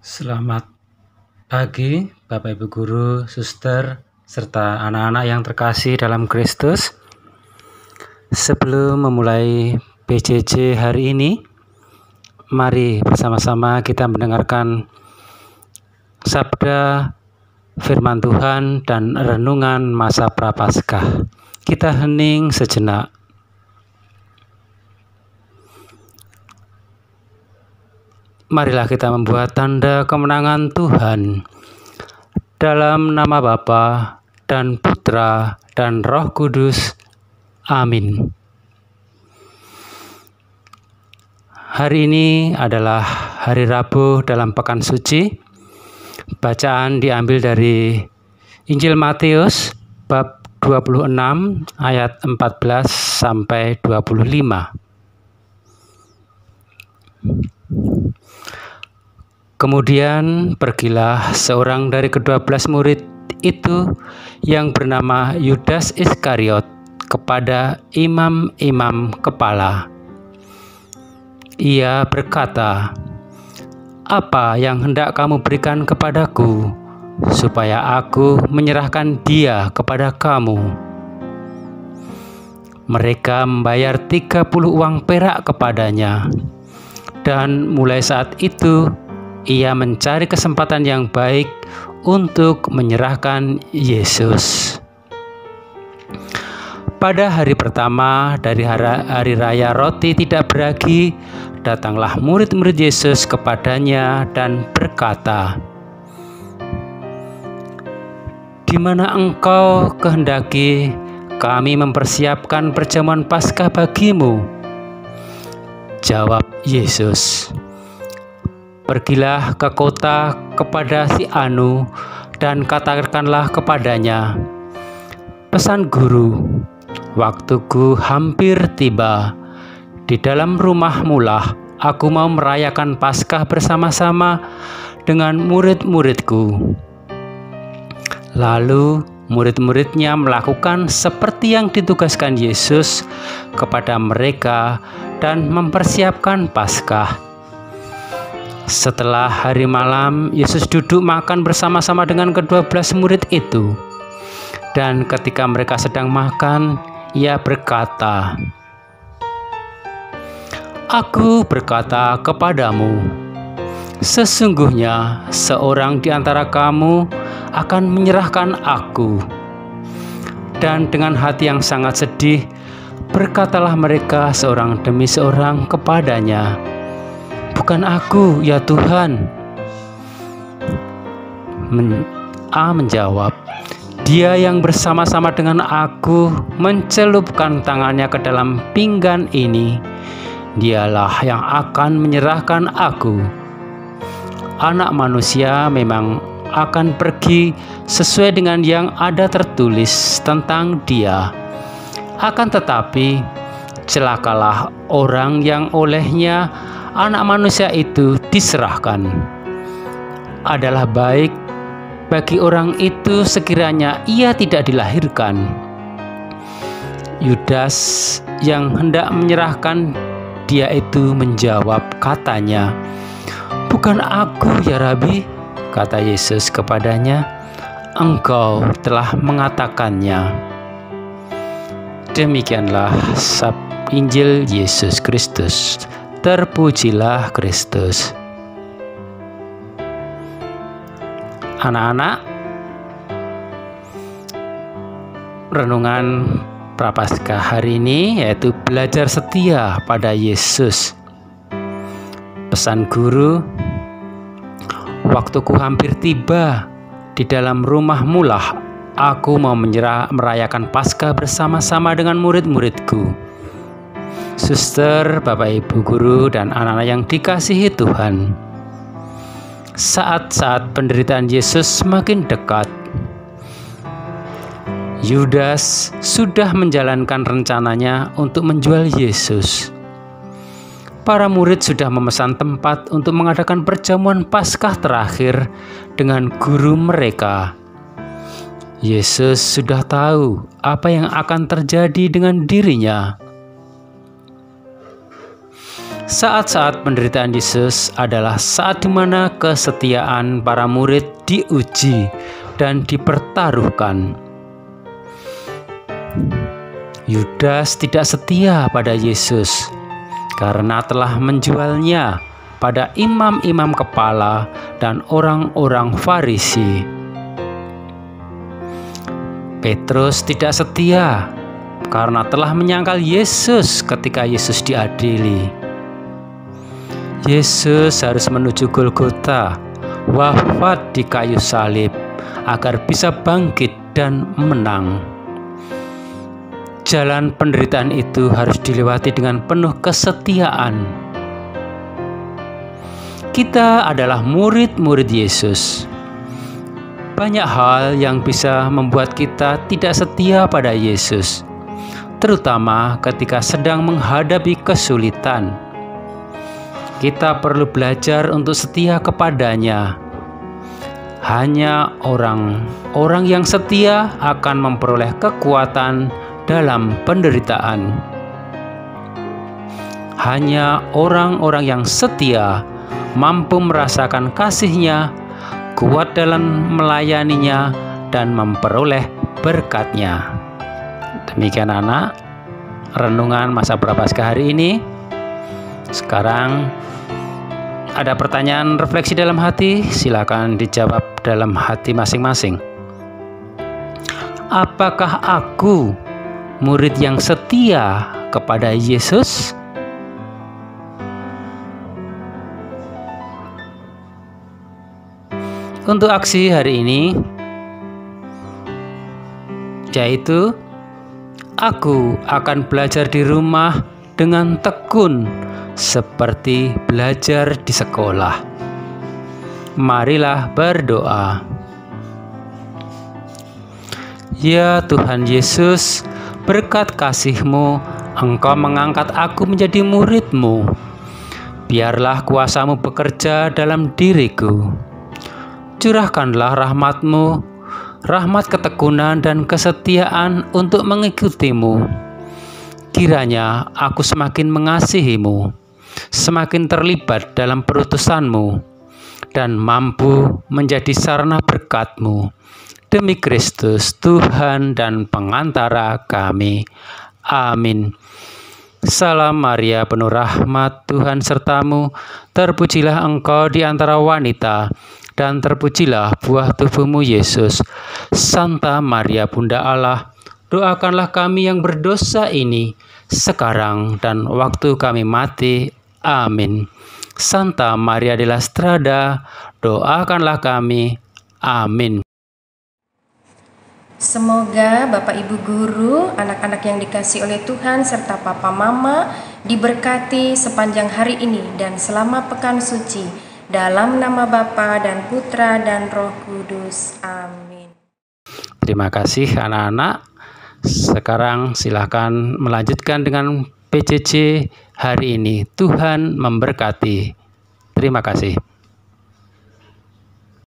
Selamat pagi Bapak Ibu Guru, Suster, serta anak-anak yang terkasih dalam Kristus. Sebelum memulai PJJ hari ini, mari bersama-sama kita mendengarkan sabda firman Tuhan dan renungan masa Prapaskah. Kita hening sejenak. Marilah kita membuat tanda kemenangan Tuhan. Dalam nama Bapa dan Putra dan Roh Kudus. Amin. Hari ini adalah hari Rabu dalam Pekan Suci. Bacaan diambil dari Injil Matius bab 26 ayat 14 sampai 25. Kemudian pergilah seorang dari ke-12 murid itu yang bernama Yudas Iskariot kepada imam-imam kepala. Ia berkata, "Apa yang hendak kamu berikan kepadaku, supaya aku menyerahkan dia kepada kamu?" Mereka membayar 30 uang perak kepadanya. Dan mulai saat itu, ia mencari kesempatan yang baik untuk menyerahkan Yesus. Pada hari pertama dari hari raya roti tidak beragi, datanglah murid-murid Yesus kepadanya dan berkata, "Di mana engkau kehendaki kami mempersiapkan perjamuan Paskah bagimu?" Jawab Yesus, "Pergilah ke kota kepada si Anu dan katakanlah kepadanya, pesan guru, waktuku hampir tiba. Di dalam rumahmulah aku mau merayakan Paskah bersama-sama dengan murid-muridku." Lalu murid-muridnya melakukan seperti yang ditugaskan Yesus kepada mereka dan mempersiapkan Paskah. Setelah hari malam, Yesus duduk makan bersama-sama dengan ke-12 murid itu. Dan ketika mereka sedang makan, ia berkata, "Aku berkata kepadamu, sesungguhnya seorang di antara kamu akan menyerahkan aku." Dan dengan hati yang sangat sedih, berkatalah mereka seorang demi seorang kepadanya, "Bukan aku, ya Tuhan." A menjawab, "Dia yang bersama-sama dengan aku mencelupkan tangannya ke dalam pinggan ini, dialah yang akan menyerahkan aku. Anak manusia memang akan pergi sesuai dengan yang ada tertulis tentang dia. Akan tetapi, celakalah orang yang olehnya Anak manusia itu diserahkan. Adalah baik bagi orang itu sekiranya ia tidak dilahirkan." Yudas yang hendak menyerahkan dia itu menjawab katanya, "Bukan aku, ya Rabi." Kata Yesus kepadanya, "Engkau telah mengatakannya." Demikianlah Injil Yesus Kristus. Terpujilah Kristus. Anak-anak, renungan Prapaskah hari ini yaitu belajar setia pada Yesus. Pesan guru, waktuku hampir tiba. Di dalam rumahmulah aku mau merayakan Paskah bersama-sama dengan murid-muridku. Suster, Bapak Ibu Guru, dan anak-anak yang dikasihi Tuhan, saat-saat penderitaan Yesus semakin dekat. Yudas sudah menjalankan rencananya untuk menjual Yesus. Para murid sudah memesan tempat untuk mengadakan perjamuan Paskah terakhir dengan guru mereka. Yesus sudah tahu apa yang akan terjadi dengan dirinya. Saat-saat penderitaan Yesus adalah saat di mana kesetiaan para murid diuji dan dipertaruhkan. Yudas tidak setia pada Yesus karena telah menjualnya pada imam-imam kepala dan orang-orang Farisi. Petrus tidak setia karena telah menyangkal Yesus ketika Yesus diadili. Yesus harus menuju Golgota, wafat di kayu salib, agar bisa bangkit dan menang. Jalan penderitaan itu harus dilewati dengan penuh kesetiaan. Kita adalah murid-murid Yesus. Banyak hal yang bisa membuat kita tidak setia pada Yesus, terutama ketika sedang menghadapi kesulitan. Kita perlu belajar untuk setia kepadanya. Hanya orang-orang yang setia akan memperoleh kekuatan dalam penderitaan. Hanya orang-orang yang setia mampu merasakan kasih-Nya, kuat dalam melayaninya, dan memperoleh berkat-Nya. Demikian anak, renungan masa Prapaskah hari ini. Sekarang ada pertanyaan refleksi dalam hati, silakan dijawab dalam hati masing-masing. Apakah aku murid yang setia kepada Yesus? Untuk aksi hari ini, yaitu aku akan belajar di rumah dengan tekun seperti belajar di sekolah. Marilah berdoa. Ya Tuhan Yesus, berkat kasih-Mu, Engkau mengangkat aku menjadi murid-Mu. Biarlah kuasa-Mu bekerja dalam diriku. Curahkanlah rahmat-Mu, rahmat ketekunan dan kesetiaan untuk mengikuti-Mu. Kiranya aku semakin mengasihi-Mu, semakin terlibat dalam perutusan-Mu, dan mampu menjadi sarana berkat-Mu. Demi Kristus, Tuhan dan pengantara kami. Amin. Salam Maria, penuh rahmat, Tuhan sertamu. Terpujilah engkau di antara wanita, dan terpujilah buah tubuhmu Yesus. Santa Maria Bunda Allah, doakanlah kami yang berdosa ini, sekarang dan waktu kami mati. Amin. Santa Maria della Strada, doakanlah kami. Amin. Semoga Bapak Ibu Guru, anak-anak yang dikasihi oleh Tuhan, serta Papa Mama diberkati sepanjang hari ini dan selama pekan suci. Dalam nama Bapa dan Putra dan Roh Kudus. Amin. Terima kasih anak-anak. Sekarang silakan melanjutkan dengan PJJ hari ini. Tuhan memberkati. Terima kasih.